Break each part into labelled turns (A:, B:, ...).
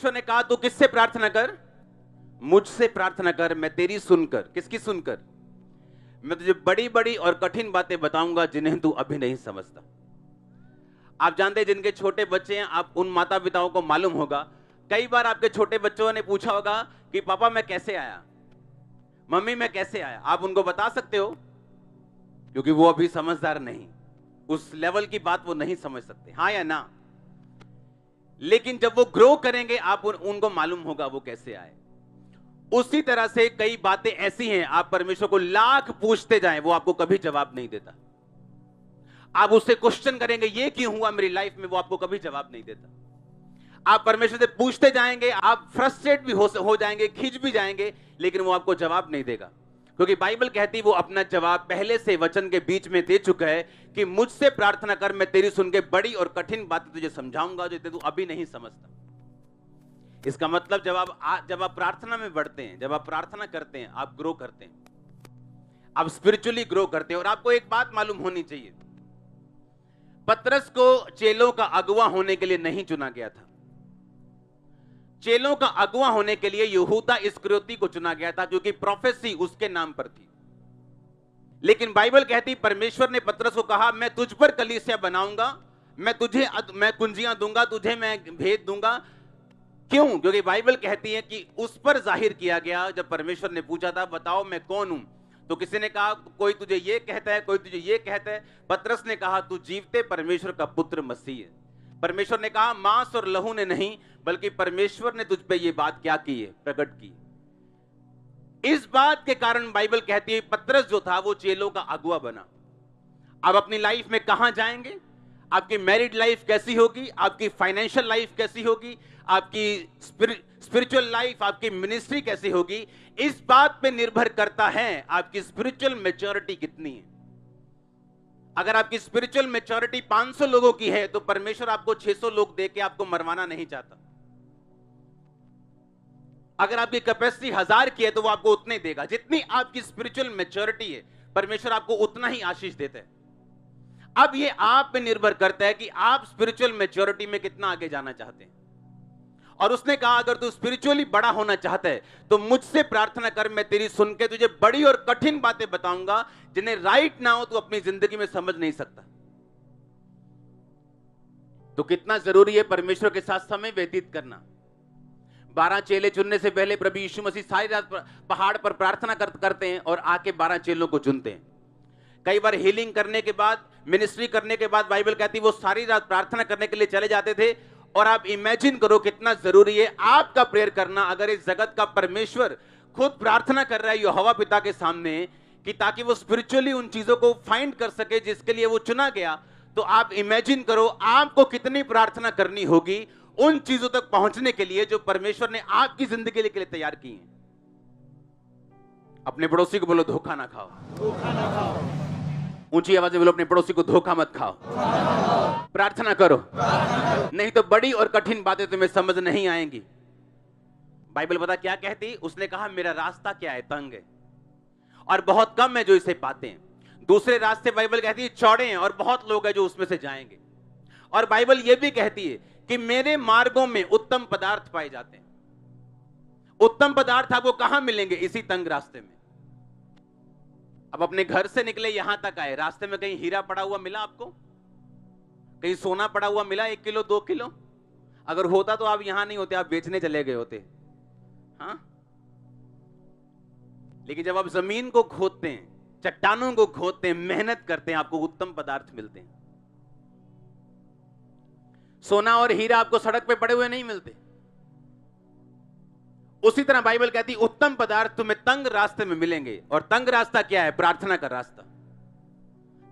A: परमेश्वर ने कहा तू किससे प्रार्थना कर? मुझसे प्रार्थना कर, मैं तेरी सुनकर। किसकी सुनकर? मैं तुझे बड़ी बड़ी और कठिन बातें बताऊंगा जिन्हें तू अभी नहीं समझता। आप जानते हैं जिनके छोटे बच्चे हैं, आप उन माता पिताओं को मालूम होगा, कई बार आपके छोटे बच्चों ने पूछा होगा कि पापा मैं कैसे आया, मम्मी मैं कैसे आया। आप उनको बता सकते हो क्योंकि वो अभी समझदार नहीं, उस लेवल की बात वो नहीं समझ सकते, हाँ या ना। लेकिन जब वो ग्रो करेंगे आप उनको मालूम होगा वो कैसे आए। उसी तरह से कई बातें ऐसी हैं, आप परमेश्वर को लाख पूछते जाएं, वो आपको कभी जवाब नहीं देता। आप उससे क्वेश्चन करेंगे ये क्यों हुआ मेरी लाइफ में, वो आपको कभी जवाब नहीं देता। आप परमेश्वर से पूछते जाएंगे, आप फ्रस्ट्रेट भी हो जाएंगे, खिंच भी जाएंगे, लेकिन वो आपको जवाब नहीं देगा, क्योंकि बाइबल कहती है वो अपना जवाब पहले से वचन के बीच में दे चुका है कि मुझसे प्रार्थना कर, मैं तेरी सुन के बड़ी और कठिन बातें तुझे समझाऊंगा जो तू अभी नहीं समझता। इसका मतलब जब आप प्रार्थना में बढ़ते हैं, जब आप प्रार्थना करते हैं, आप ग्रो करते हैं, आप स्पिरिचुअली ग्रो करते हैं। और आपको एक बात मालूम होनी चाहिए, पतरस को चेलों का अगुवा होने के लिए नहीं चुना गया था। चेलों का अगुवा होने के लिए यहूदा इस्करियोती को चुना गया था, क्योंकि प्रोफेसी उसके नाम पर थी। लेकिन बाइबल कहती परमेश्वर ने पतरस को कहा मैं तुझ पर कलीसिया बनाऊंगा, मैं कुंजियां दूंगा तुझे, मैं भेद दूंगा। क्यों? क्योंकि बाइबल कहती है कि उस पर जाहिर किया गया। जब परमेश्वर ने पूछा था बताओ मैं कौन हूं, तो किसी ने कहा कोई तुझे ये कहता है, कोई तुझे ये कहता है। पतरस ने कहा तू जीवते परमेश्वर का पुत्र मसीह है। परमेश्वर ने कहा मांस और लहू ने नहीं, बल्कि परमेश्वर ने तुझ पे ये बात क्या की है, प्रकट की। इस बात के कारण बाइबल कहती है पतरस जो था वो चेलों का अगुवा बना। अब अपनी लाइफ में कहां जाएंगे, आपकी मैरिड लाइफ कैसी होगी, आपकी फाइनेंशियल लाइफ कैसी होगी, आपकी स्पिरिचुअल लाइफ, आपकी मिनिस्ट्री कैसी होगी, इस बात पे निर्भर करता है आपकी स्पिरिचुअल मैच्योरिटी कितनी है। अगर आपकी स्पिरिचुअल मैच्योरिटी 500 लोगों की है तो परमेश्वर आपको 600 लोग देके आपको मरवाना नहीं चाहता। अगर आपकी कैपेसिटी 1000 की है तो वो आपको उतने देगा। जितनी आपकी स्पिरिचुअल मैच्योरिटी है परमेश्वर आपको उतना ही आशीष देता है। अब ये आप पे निर्भर करता है कि आप स्पिरिचुअल मैच्योरिटी में कितना आगे जाना चाहते हैं। और उसने कहा अगर तू स्पिरिचुअली बड़ा होना चाहता है तो मुझसे प्रार्थना कर, मैं तेरी सुन के तुझे बड़ी और कठिन बातें बताऊंगा जिन्हें राइट नाउ तू अपनी जिंदगी में समझ नहीं सकता। तो कितना जरूरी है परमेश्वर के साथ समय व्यतीत करना। 12 चेले चुनने से पहले प्रभु यीशु मसीह सारी रात पहाड़ पर प्रार्थना करते हैं और आके 12 चेलों को चुनते हैं। कई बार हीलिंग करने के बाद, मिनिस्ट्री करने के बाद बाइबल कहती है वो सारी रात प्रार्थना करने के लिए चले जाते थे। और आप इमेजिन करो कितना जरूरी है आपका प्रेयर करना। अगर इस जगत का परमेश्वर खुद प्रार्थना कर रहा है यहोवा पिता के सामने कि ताकि वो स्पिरिचुअली उन चीजों को फाइंड कर सके जिसके लिए वो चुना गया, तो आप इमेजिन करो आपको कितनी प्रार्थना करनी होगी उन चीजों तक पहुंचने के लिए जो परमेश्वर ने आपकी जिंदगी के लिए तैयार की है। अपने पड़ोसी को बोलो धोखा ना खाओ, धोखा ना खाओ। ऊंची आवाज में बोलो अपने पड़ोसी को धोखा मत खाओ, प्रार्थना करो, नहीं तो बड़ी और कठिन बातें तुम्हें समझ नहीं आएंगी। बाइबल पता क्या कहती, उसने कहा मेरा रास्ता क्या है, तंग है और बहुत कम है जो इसे पाते हैं। दूसरे रास्ते बाइबल कहती है चौड़े हैं और बहुत लोग हैं जो उसमें से जाएंगे। और बाइबल यह भी कहती है कि मेरे मार्गों में उत्तम पदार्थ पाए जाते हैं। उत्तम पदार्थ आपको कहां मिलेंगे? इसी तंग रास्ते में। अब अपने घर से निकले यहां तक आए, रास्ते में कहीं हीरा पड़ा हुआ मिला आपको? कहीं सोना पड़ा हुआ मिला 1 किलो 2 किलो? अगर होता तो आप यहां नहीं होते, आप बेचने चले गए होते। हाँ, लेकिन जब आप जमीन को खोदते हैं, चट्टानों को खोदते हैं, मेहनत करते हैं, आपको उत्तम पदार्थ मिलते हैं। सोना और हीरा आपको सड़क पे पड़े हुए नहीं मिलते। उसी तरह बाइबल कहती है उत्तम पदार्थ तुम्हें तंग रास्ते में मिलेंगे। और तंग रास्ता क्या है? प्रार्थना का रास्ता।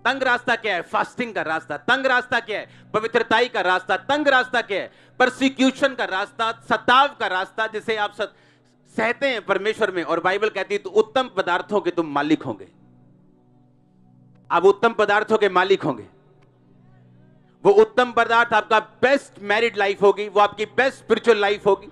A: तंग रास्ता क्या है? फास्टिंग का रास्ता। तंग रास्ता क्या है? पवित्रताई का रास्ता। तंग रास्ता क्या है? परसिक्यूशन का रास्ता, सताव का रास्ता, जिसे आप सहते हैं परमेश्वर में। और बाइबल कहती है तो उत्तम पदार्थों के तुम मालिक होंगे। आप उत्तम पदार्थों के मालिक होंगे। वो उत्तम पदार्थ आपका बेस्ट मैरिड लाइफ होगी, वो आपकी बेस्ट स्पिरिचुअल लाइफ होगी,